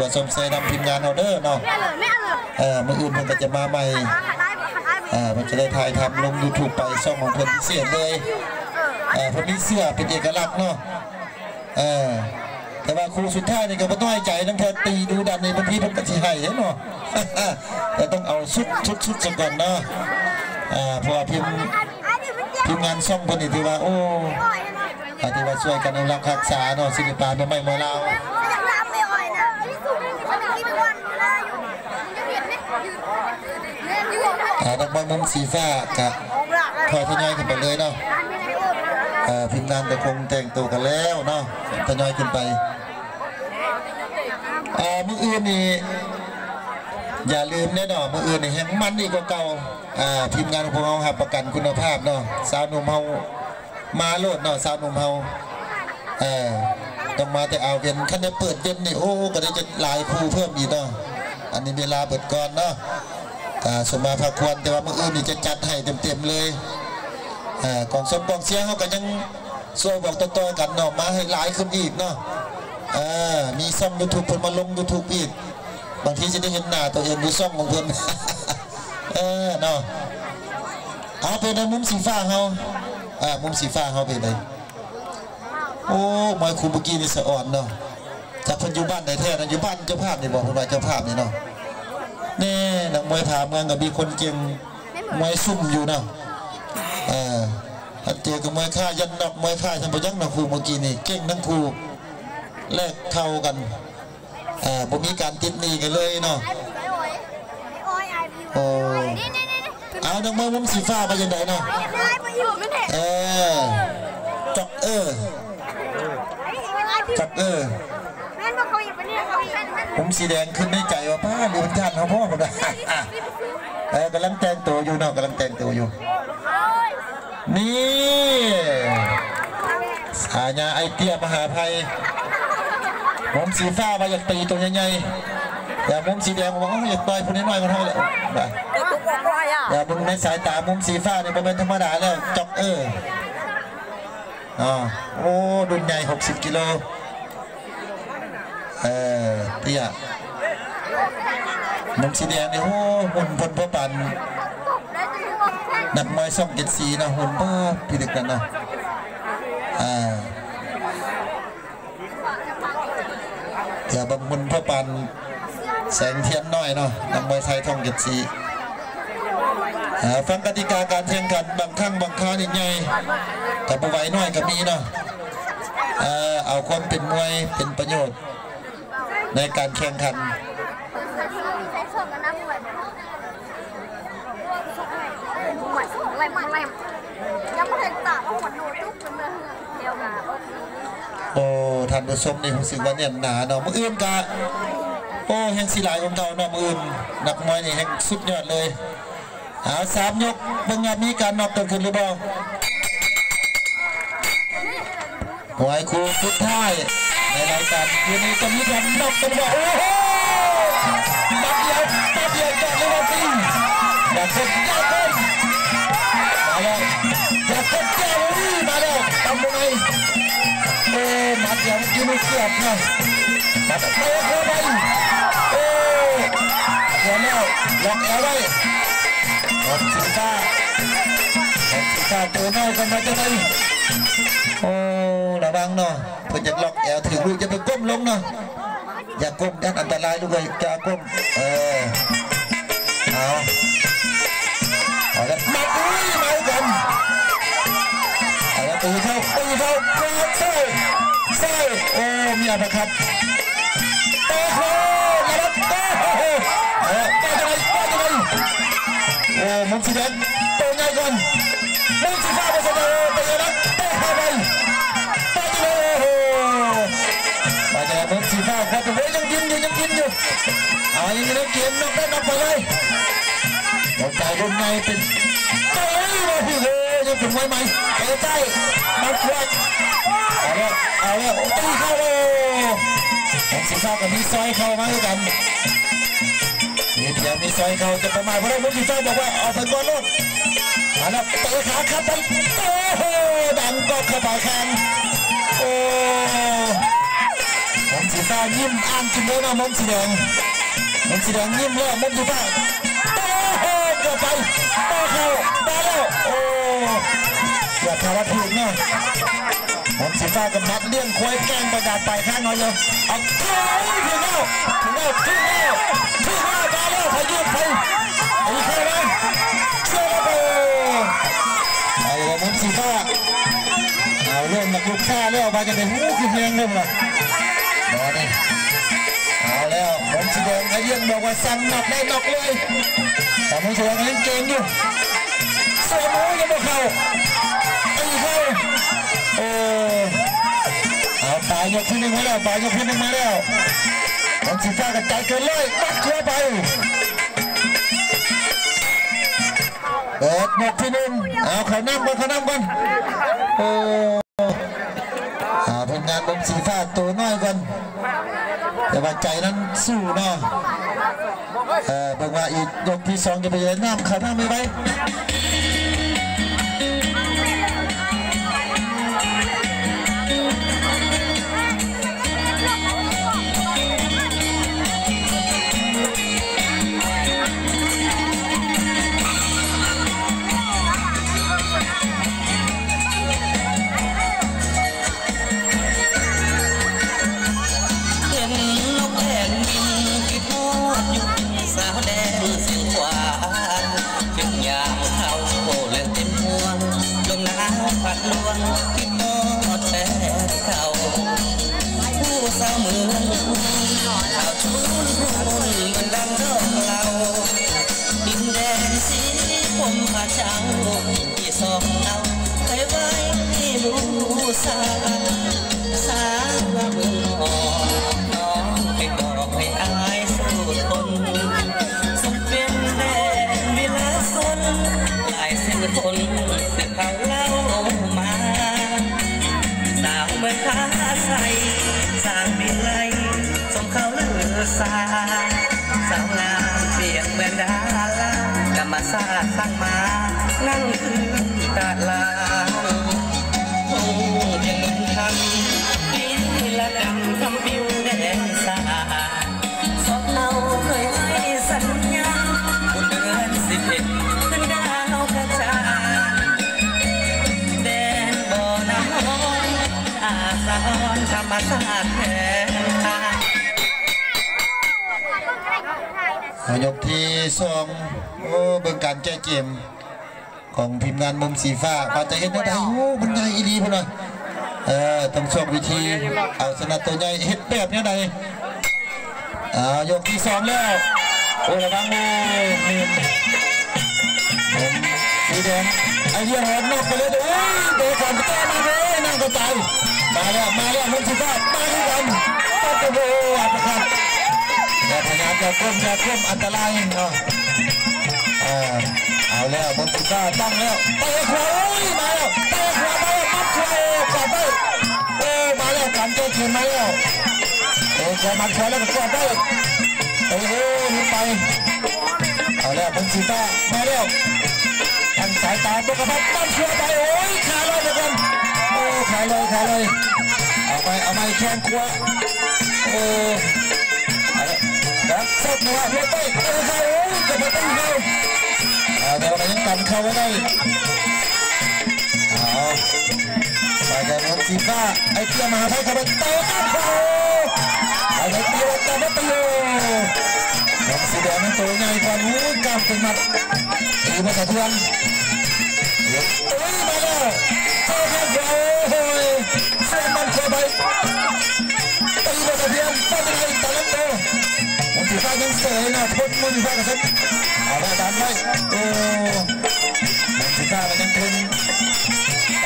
วสมเสยนำทีมงานเอาเด้อเนาะมืออื่นมันก็จะมาใหม่มันจะได้ถ่ายทำลง YouTube ไปช่องของเพิ่นพิเศษเลยเพิ่นมีเสื้อเป็นเอกลักษณ์เนาะแต่ว่าครูสุดท้ายนี่ก็ไม่ต้องให้ใจต้องแค่ตีดูดันในบางทีมันก็จะให้เนาะแต่ต้องเอาชุดก่อนเนาะเพราะทีมงานช่องคนนี้ที่ว่าโอ้ที่ว่าช่วยกันรักษาเนาะศิลปะไม่เมื่อเรานักบอลมุมสีฟ้ากับถอยทยอยขึ้นไปเลยเนาะทีมงานแต่คงแต่งตัวกันแล้วเนาะทยอยขึ้นไปมืออื่นนี่อย่าลืมแน่นอนมืออื่นนี่แห่งมันอีกกว่าเก่าทีมงานของเราครับประกันคุณภาพเนาะสาวหนุ่มเฮามาโลดเนาะสาวหนุ่มเฮาต้องมาแต่เอาเป็นขั้นได้เปิดเย็นนี่โอ้ก็ได้จะหลายคู่เพิ่มอีกเนาะอันนี้เวลาเปิดก่อนเนาะสมมาพาควรแต่ว่ามืออื่นนี่จะจัดให้เต็มเลยกองสมกองเสียงเขาก็ยังช่วยบอกต่อๆกันเนาะมาให้หลายขึ้นอีกเนาะมีซ่อง YouTube เพิ่นมาลง YouTube อีกบางทีจะได้เห็นหน้าตัวเองดูซ่องของเพิ่นเนาะเอาไปในมุมสีฟ้าเขามุมสีฟ้าเขาเป็นไงโอ้มวยครูเมื่อกี้นี่สะอ่อนเนาะจากเพิ่นอยู่บ้านไหนแท้นะอยู่บ้านเจ้าภาพนี่บอกเพิ่นว่าเจ้าภาพนี่เนาะนี่นักมวยถามเมืองกับมีคนเก่งมวยซุ่มอยู่เนาะอันเจอกับมวยค่ายันนอกมวยค่าทันพยักนักครูเมื่อกี้นี่เก่งทั้งครูแลกเท่ากันผมมีการติดหนีกันเลยเนาะโอ้เอานักมวยมุมสีฟ้าไปยังไงเนาะจับผมสีแดงขึ้นในใจว่าป้าดูท่านเขาพ่อผมนะกำลังแต่งตัวอยู่เนาะกำลังแต่งตัวอยู่นี่สาญาไอเตี้ยมหาภัยผมสีฟ้ามาอยากตีตัวใหญ่ๆแต่มุมสีแดงบอกว่าอยากต่อยคนนี้หน่อยก็เท่าแล้วแต่มึงในสายตามุมสีฟ้าเนี่ยเป็นธรรมดาแล้วจ็อกโอ้ดุนใหญ่60 กิโลเตี้ยมุมสีแดงเนี่ยโอ้หุ่นพลพ่อปันนักมวยช่อง7 สีนะหุ่นพ่อพี่เด็กนั่นนะอย่าบำมุนพ่อปันแสงเทียนน้อยเนาะนักมวยไทยท่อง7 สีฟังกติกาการแข่งขันบางครั้งบางคราวนี่ไงแต่ประวัยน้อยก็มีเนาะเอาความเป็นมวยเป็นประโยชน์ในการแข่งขันโอ้ท่านผู้ชมนี่ผมสึกว่าเนี่ยหนาเนาะมืออื่นกะโอ้แห่งสีหลายของเก่าเนาะมืออื่นนักมวยนี่แห่งสุดยอดเลย3 ยกเบิ่งมีการนอกเกิดขึ้นหรือเปล่าหวยครูสุดท้ายในรายการคืนนี้จะมีการนอกกันว่าโอ้โหตัดเดียวก่อนเลยว่าจริงอยากเป็นเจ้าคนมาแล้วอยากเป็นเจ้าลี่มาแล้วทำยังไงโอ้มาเดี๋ยวกินไม่เสียบนะมาตะโกนเข้าไปโอ้เดี๋ยวแล้วล็อกเอาไว้สีฟ้าตัวน้อยกันมาจะไหนโอ้ระวังเนาะเพื่อจะล็อกแอลถึงลูกจะไปก้มลงเนาะอย่าก้มด้านอันตรายด้วยจะก้มเอาแล้วมากันเอาแล้วตีเข้าใส่โอ้มีอะไรครับโอ้โหแล้วป้าจะไปโอ้มุมสีแดงตัวใหญ่ก่อนมุมสีฟ้าไปเสมอไปเลยนะเข้าไปป้าจะมุมสีฟ้าพอตัวยังกินอยู่ยังเล่นเกมนอกไปเลยหมดใจรุ่นไงเป็นยังถึงไว้ไหมใต้มาควักเอาแล้วตีเข้ามุมสีฟ้ากับมีซอยเข้ามาด้วยกันเดี๋ยวมีซอยเขาจะประมาณเพราะมุมสีฟ้าบอกว่าออกไปก่อนลูกมาแล้วเตะขาครับไปโอ้โหดังก็เข้าไปแข่งโอ้มุมสีฟ้า ฟ้ายิ้มอ่านกินเลยนะมุมสีแดงยิ้มแล้วมุมสีฟ้าโอ้เกือบไปต่อเข้าได้แล้วโอ้เกือบทำว่าถูกเนาะมุมสีฟ้ากับนัดเลี้ยงควายแกงประกาศไปข้างน้อยเลยเอาเข้าถึงแล้วได้แล้วพายุไปอีกแค่ไหนเชื่อแล้วเอาเลยมุมสีฟ้าเอาเริ่มมาลุกข้าแล้วมาจะเป็นหูขึ้นเรียงเริ่มละรอนี่เอาแล้วผมสีแดงไอ้เรื่องบอกว่าสั่งหนักได้หนักเลยแต่ผมสีแดงยังเก่งอยู่เสียมือยังไม่เข้าตีเข้าโอ้เอาปลายยกขึ้นหนึ่งมาแล้วผมสีฟ้ากระจายเกินเลยมัดเข้าไปเปิดหมดที่หนึ่งเอาเขานั่งกันโอ้ผลงานบนสีฟ้าตัวน้อยกันแต่ว่าใจนั้นสู้เนาะบอกว่าอีกยกที่2จะไปเลยน้ำขาน้ำไม่ไหวผัดลวงที่ทอดแท้เขาผู้สาวเมืองข่าวชุนมันดังดอกเราดินแดนสีผมผาเจ้าที่สองเอาเคยไว้บูชาสาวเมืองน้องไปบอกให้อายสู้ทนสมเป็นแดนวิลาสนลายเส้นทนเส้นเขาเล่ามาสาวเมืองท่าใสสร้างบินไลส่งเขาเลือสาสาวงามเปลี่ยนเหมือนดารากรรมศาสตร์สร้างมานั่งคือตาลาคงเพียงเงินทำปีละดำทำปิวแดงสาสอบเราเคยให้สัญญาบนเดือน11ขึ้นดาวกระจายแดนบ่อน้ำอาสาธรรมศาสตร์แทนยกที่2โอ้เบิ่งการแก้เกมของทีมงานมุมสีฟ้าพอจะเห็นได้โอ้มันใหญ่อีดีพุ่นน่ะต้องช่วงวิธีเอาชนะตัวใหญ่เฮ็ดแบบนี้ได้ยกที่2แล้วโอ้ระวังเลยผมสีแดงไอ้เหี้ยหอมนอกไปเลยโอ้ยเดี๋ยวก่อนแก้มาเลยนั่งกระจายมาแล้วมุมสีฟ้ามาด้วยกันต้นตะโบอัตคัดแต่พยายามจะก้มอันตรายเนาะเอาแล้วมุมสีฟ้าตั้งแล้วเตะขวามาแล้วเตะขวามัดขวากอดได้โอ้มาแล้วการแก้เกมมาแล้วเตะขวามัดขวาแล้วก็กอดได้โอ้โหนี่ไปเอาแล้วมุมสีฟ้ามาแล้วทางสายตาตัวกระพัดมัดขวาไปโอ้ยขาลอยเหมือนกันโอ้ขาลอยเอาไปแข้งขวาโอ้ดักซัดหัวไปเข้าโอ้ยจะมาตีเข้าแต่ว่ายังกันเข้าไม่ได้ไปกันมุมสีฟ้าไอ้เตี้ยมาให้เข้าไปเตะเข้าไอ้เตี้ยแต่ไม่ตีมุมสีแดงมันตัวใหญ่กว่านู้นกล้ามเป็นมัดตีมาสะเทือนโอ้ยมาแล้วเข้าโอ้ยเสียมันเข้าไปตีมาสะเทือนไม่เป็นไรแต่ละตัวมุมสีฟ้ายังเสยนะพ้นมุมสีฟ้ากระสับเอาได้ดันไว้โอ้มุมสีฟ้ามันยังทนเ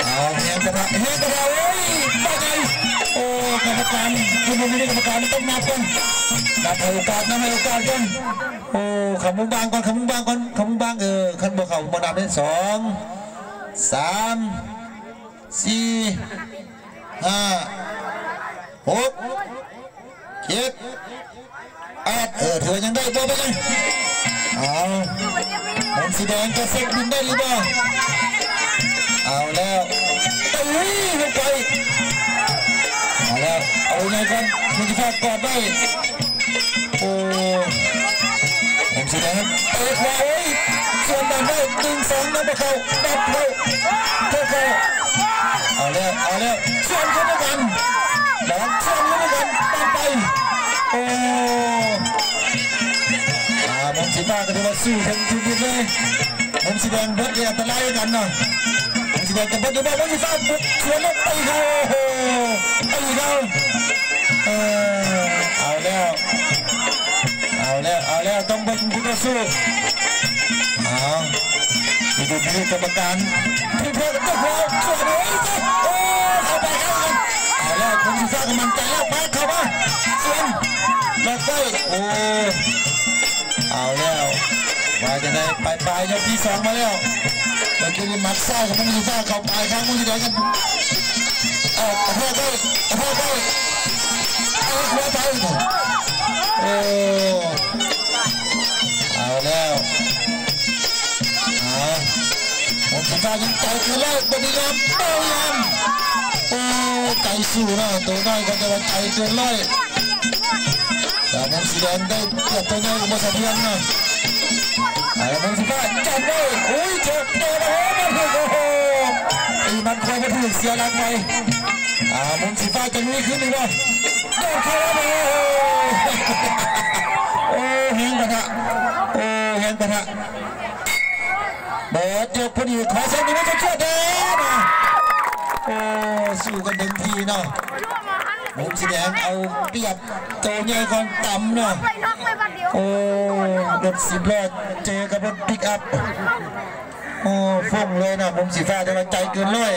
อาแหงกระดาโอ้ยว่าไงโอ้กรรมการคุณไม่ได้กรรมการต้องนับกันนับให้โอกาสกันโอ้ขมุงบางก่อนขันบอกเขาบอนับได้2 3 4 5 6 7 8เธอยังได้ตัวไปเลยเอามุมสีแดงจะเซ็กบินได้หรือเปล่าเอาแล้วตีลงไปเอาแล้วโอ้ ไงกันมุนฟ้ากอดได้โอ้ผมแสดงเตะไว้ส่วนแบ่งได้1-2นะพวกเขาดับเขาพวกเขาเอาแล้วส่วนเขาด้วยกันดับส่วนเขาด้วยกันดับไปโอ้มุนฟ้าก็ถือว่าสู้ถึงชีวิตเลยมุนสีแดงเบิร์ดเนี่ยอันตรายกันเนาะมุนสีแดงกับเบิร์ดอยู่บ้านมุนฟ้าบุกสวนแล้วตีเขาตีเขาเอาแล้วต้องเป็นผู้ต่อสู้ดูนี่กรรมการพี่เพื่อนก็พอช่วยด้วยโอ้เข้าไปกันเอาแล้วคนที่สร้างกำลังใจแล้วไปเข้ามาส่วนแล้วก็โอ้เอาแล้วว่าจะได้ไปยกที่2มาแล้วเมื่อกี้มัดซ้ายกับมุนที่สร้างเข้าไปข้างมุนที่ไหนกันพ่อได้หัวไปโอ้เอาแล้วผมจะได้ยังใจคือเล่าปฏิยามโอ้ใจสู้นะตัวน้อยก็จะว่าใจเกินร้อยแต่ผมสีแดงได้เกือบตัวน้อยมาสะเทือนนะผมสีฟ้าจับได้โอ้ยเจ็บเจ็บโอ้โหตีมันคอยมาถึงเสียหลักไปผมสีฟ้าจะลุยขึ้นหรือเปล่าโดนเข้าไปโอ้แหงกระทะเบิร์ดยกพอดีขอเส้นนี้ไม่จะเชื่อเด้นะโอ้สู้กันเต็มทีเนาะมุมสีแดงเอาเปรียบโตใหญ่ก่อนต่ำเนาะโอ้รถ10 ล้อเจอกับรถปิกอัพโอ้ฟุ้งเลยนะมุมสีฟ้าแต่ว่าใจเกินร้อย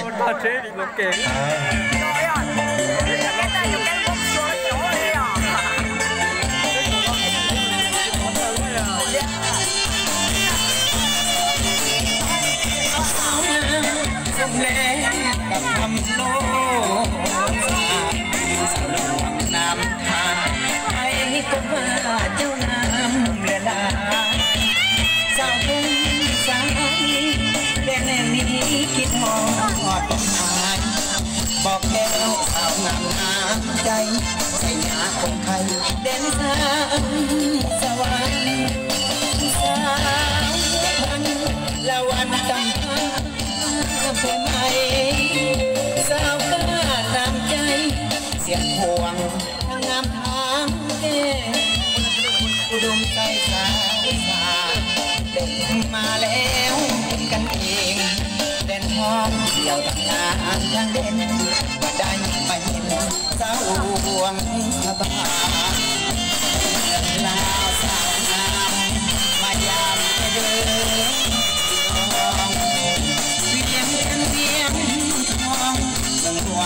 กับคำโน้สลวงน้ำทานให้ก็ว่าเจ้าน้ำละลายสาวคงสายแดนนี้คิดหอดตกหายบอกแก้วสาวงามน้ำใจใส่ยาคนไทยเด่นสามสวรรค์สาวพันละวันจำเพื่อไม่สาวกล้าตามใจเสียงห่วงทั้งงามทางเอ๋อุดมใจสาวสาเด็กมาแล้วเป็นกันเองเด่นทองเดี่ยวตั้งนานทางเด่นว่าได้ไม่เห็นสาวห่วงสบายลาวสาวงามมายามเดินสว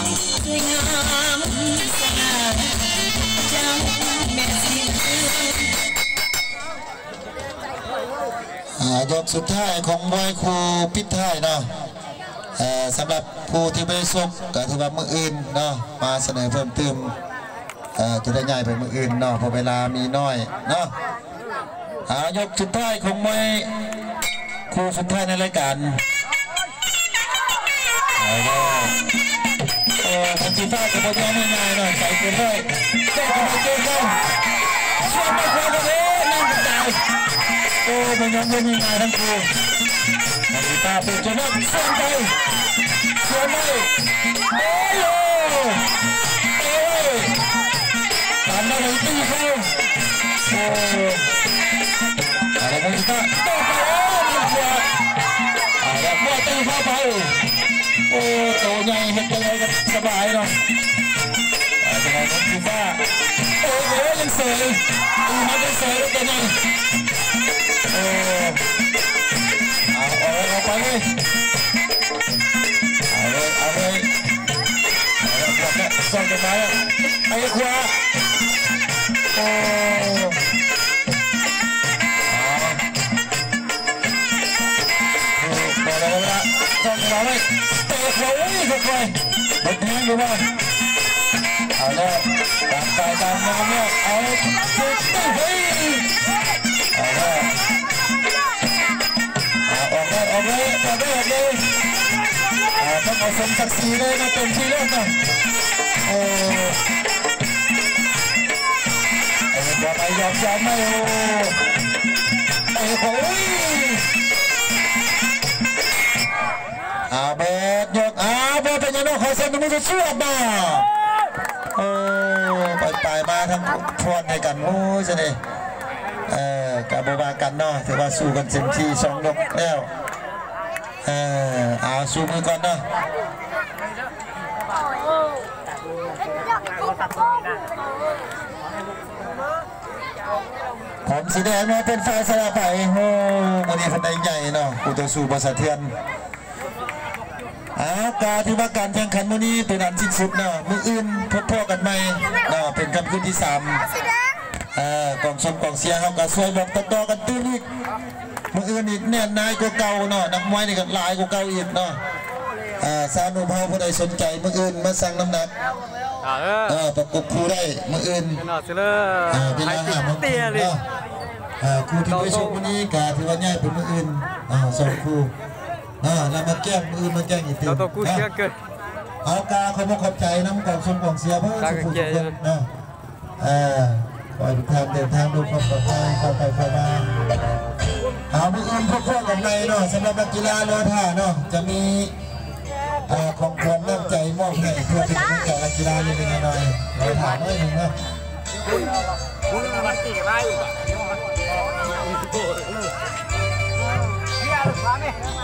ยงามสง่าเจ้าแม่สียกสุดท้ายของมวยคู่ปิดท้ายเนาะสำหรับผู้ที่ไม่ชกก็ถือว่ามืออื่นเนาะมาเสนอเพิ่มเติมจะได้ใหญ่ไปมืออื่นเนาะเพราะเวลามีน้อยเนาะยกสุดท้ายของมวยคู่สุดท้ายในรายการผมจีฟ้าจะบอลยังไม่ง่ายหน่อยใส่เกินเลยเจ้าก็มาเจอกันช่วยไม่ควรเลยนั่งกระจายโอ้มันยังไม่ง่ายทั้งคู่ผมจีฟ้าเป็นจนนั่งส่วนไปส่วนไปทำได้เลยตีเขาโอ้อะไรผมจีฟ้าโต้ไปมันกลัวแล้วเมื่อตีเข้าไปโอ้โตใหญ่เห็นยังไงก็สบายเนาะจะไงผมคิดว่าโอ้โหยังเสยมันยังเสยแล้วเป็นไงโอ้เอาไปเลยเอาเลยส่งกันมาแล้วไอ้ขวาโอ้พอแล้วนะส่งกันมาเลยเตะเขาเลยค่อยๆบดแห้งดูว่าเอาแล้วตามไปตามน้ำเนี่ยเอาจุดตั้งเฮ้ยเอาแล้วออกเลยต้องเอาสมศักดิ์ศรีเลยนะเต็มที่เลยนะโอ้ ยอมไม่โอ้ไอ้โอ้ยเบิดยกเบิดเป็นยังไงขอเส้นตรงนี้จะช่วยมาโอ้ไปมาทั้งพรให้กันโอ้ยจะได้กับโบบากันเนาะถือว่าสู้กันเต็มที่2 ยกแล้วสู้มือก่อนเนาะผมสีแดงเนาะเป็นฝ่ายสลับไปโอ้วันนี้คนใดใหญ่เนาะกูตัวสู้บอสะเทือนการที่ว่าการแข่งขันวันนี้เป็นอันสิ้นสุดเนาะมืออื่นพบพ่อกันใหม่เนาะเป็นคำขึ้นที่3กองชมกองเสียเขาก็ช่วยบอกต่อกันตื้นอีกมืออื่นอีกแน่นนายกว่าเก่าเนาะนักมวยนี่ก็หลายกว่าเก่าอีกเนาะสาวนุ่มเฮาผู้ใดสนใจมืออื่นมาสั่งน้ำหนักประกบคู่ได้มืออื่นเวลา5 โมงเนาะคู่ที่ไปชมวันนี้กาถือว่าง่ายเป็นมืออื่น2 คู่เรามาแก้มืออื่นมาแก้อีกทีเอากาขอบใจน้ำกองชมกองเสียเพื่อสุขทุกคนเนาะปล่อยทางเดินทางดูความปลอดภัยเข้าไปเข้ามามืออื่นพวกกันในเนาะสำหรับนักกีฬาโลท่าเนาะจะมีของความน้ำใจมอบให้เพื่อเป็นกำลังใจนักกีฬาเล็กๆน้อยๆเราถามน้อยหนึ่งนะ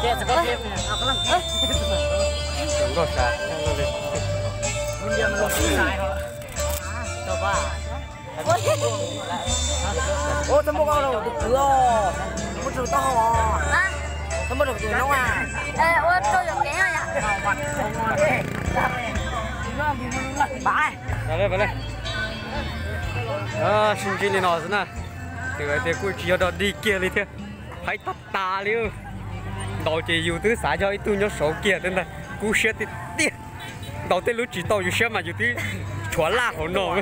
เจ๊จะก็เก็บเนี่ยเอากำลังถึงก็ช้ามันเดียวมันลงที่สายเขาแต่ว่าโอ้สมมติเราดูเกลือมันถูกต้องหรอสมมติเราดูน้องอ่ะว่าตัวอย่างเงี้ยไปเลยxin chỉ lên nó thế nào từ từ cuối chiều đó đi kia đi thế phải tắt tà liền đầu chỉ dù thứ xã cho tôi nhớ số kia thế này cú xe thì tiếc đầu tiên lúc chỉ tàu dù xe mà dù tí chua la hổ nổ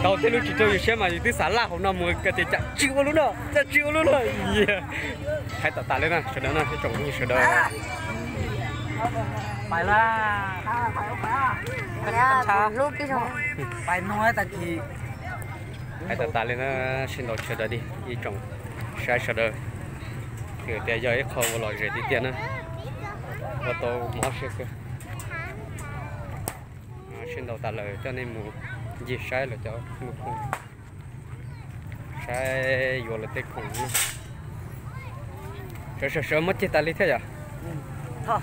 đầu tiên lúc chỉ tàu dù xe mà dù tí xã la hổ nổ mới cái thì chặt chịu luôn đó chặt chịu luôn rồi phải tắt tà lên nè sợ đó nè cái chồng sợ đó phải là lúc cái xong phải nói ta thì hãy ta lên nó xin đầu chờ đợi đi đi trồng sai chờ đợi thì để giờ ấy khâu lòi rễ đi tiền nữa và tôi mỏ xe cơ xin đầu ta lời cho nên mù gì sai là cho mù không sai vô là tết khủng sợ mất chết ta lý thế à thôi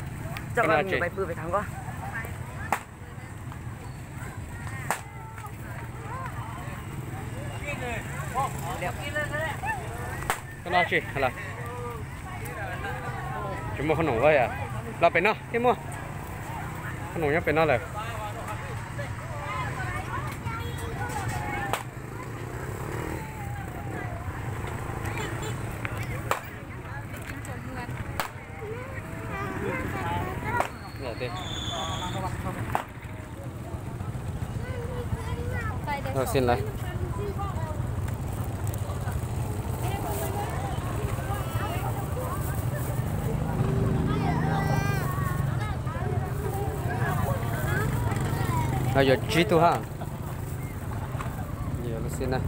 cho con người bay bự về thắng quá cái nào chị là chúng mua khăn nồng vậy àเราเป็นเนาะที่มั่วขนมยังเป็นเนาะเลยเราxin lại bây giờ trí tu ha giờ nó xin này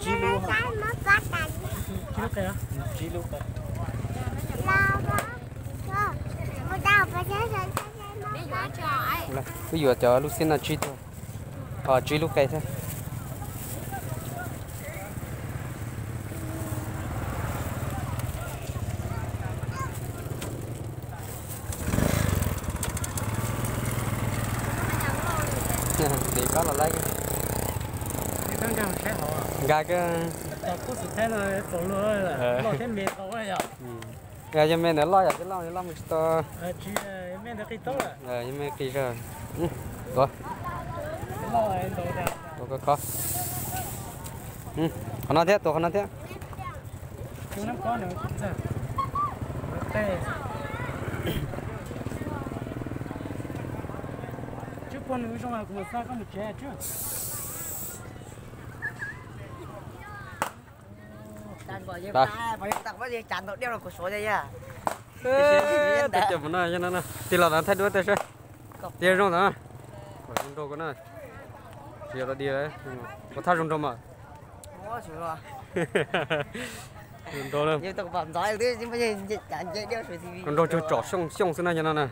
trí lu cái trí lu cái bây giờ cho lúc xin là trí tu trí lu cái thôi thì có là lấy cái có sự thế là tổ lúa là lo thêm mệt rồi nhở gà cho mình nó lo cái lo mình to chỉ mình được cái tốt à nhưng mà cái rồi rồi lo em đồ ra có con nó thế con nó thế chúng nó có nữa chứ ok chứ con nó trong này cũng sao có một trẻ chứ ta phải tặng cái gì chặn được đeo là của số đây à Tôi chụp nó cho nó thì là nó thay đuôi tôi sẽ tiền rong đó rong đâu cái này giờ nó đi đấy có thay rong đâu mà Ủa chịu rồi. rong đâu đâu Nhưng tao còn giỏi thế nhưng mà chẳng chơi đeo sủi thì. rong đâu cho trỏ xông xông xuống này cho nó nè.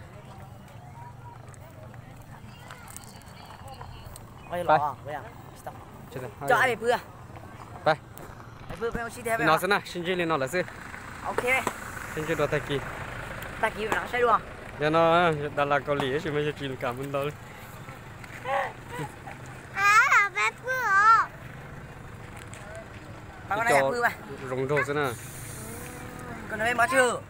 Ôi lọ, vậy à? Stop. Cho ai bữa.ไป Ai bữa phải theo nó sẽ nè xin chơi lên nó là gì Ok. xin chơi đồ tay kỳ Ta kêu nó sai luôn. cho nó Đà Lạt Cali thì mới chỉ cảm ơn đó À, bé bữa. Bà con này bữa mà. rong rong sẽ nè Còn nó em bao chưa?